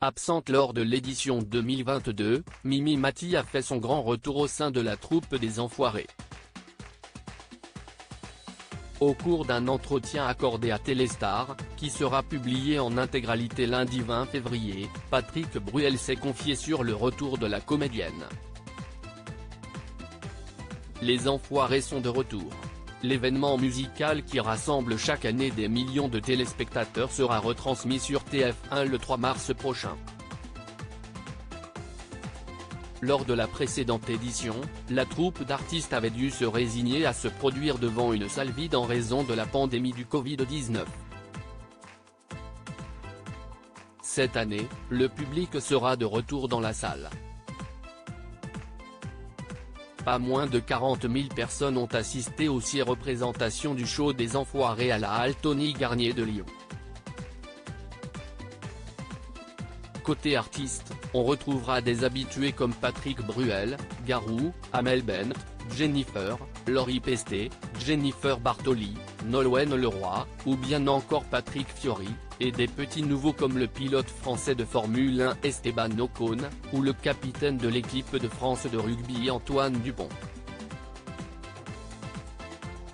Absente lors de l'édition 2022, Mimi Mati a fait son grand retour au sein de la troupe des Enfoirés. Au cours d'un entretien accordé à Téléstar, qui sera publié en intégralité lundi 20 février, Patrick Bruel s'est confié sur le retour de la comédienne. Les Enfoirés sont de retour. L'événement musical qui rassemble chaque année des millions de téléspectateurs sera retransmis sur TF1 le 3 mars prochain. Lors de la précédente édition, la troupe d'artistes avait dû se résigner à se produire devant une salle vide en raison de la pandémie du Covid-19. Cette année, le public sera de retour dans la salle. Pas moins de 40 000 personnes ont assisté aux 6 représentations du show des Enfoirés à la Halle Tony Garnier de Lyon. Côté artistes, on retrouvera des habitués comme Patrick Bruel, Garou, Amel Bent, Jennifer, Laurie Pestet, Jennifer Bartoli, Nolwenn Leroy, ou bien encore Patrick Fiori, et des petits nouveaux comme le pilote français de Formule 1 Esteban Ocon, ou le capitaine de l'équipe de France de rugby Antoine Dupont.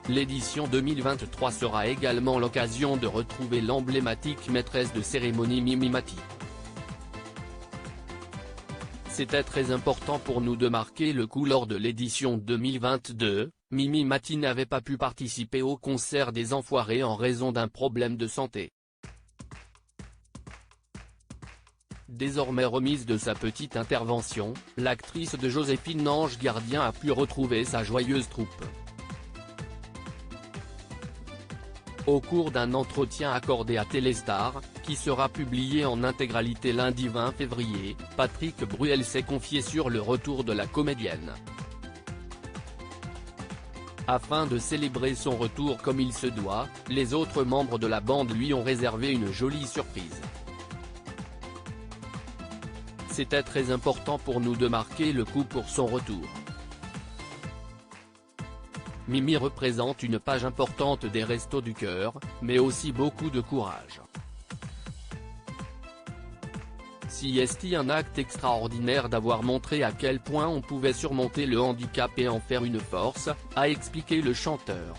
L'édition 2023 sera également l'occasion de retrouver l'emblématique maîtresse de cérémonie Mimi Mati. C'était très important pour nous de marquer le coup lors de l'édition 2022, Mimi Mati n'avait pas pu participer au concert des Enfoirés en raison d'un problème de santé. Désormais remise de sa petite intervention, l'actrice de Joséphine Ange Gardien a pu retrouver sa joyeuse troupe. Au cours d'un entretien accordé à Téléstar, qui sera publié en intégralité lundi 20 février, Patrick Bruel s'est confié sur le retour de la comédienne. Afin de célébrer son retour comme il se doit, les autres membres de la bande lui ont réservé une jolie surprise. C'était très important pour nous de marquer le coup pour son retour. Mimi représente une page importante des Restos du Cœur, mais aussi beaucoup de courage. C'est un acte extraordinaire d'avoir montré à quel point on pouvait surmonter le handicap et en faire une force, a expliqué le chanteur.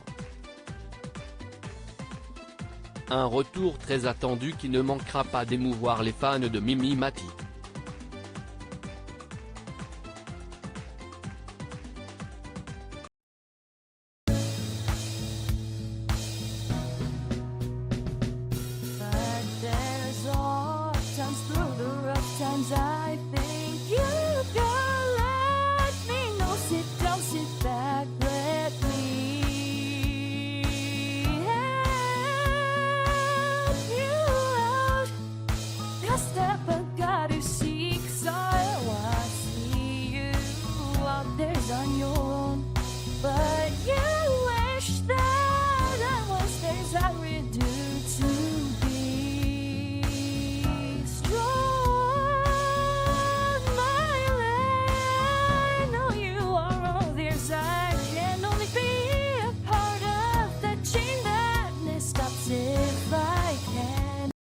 Un retour très attendu qui ne manquera pas d'émouvoir les fans de Mimi Mati.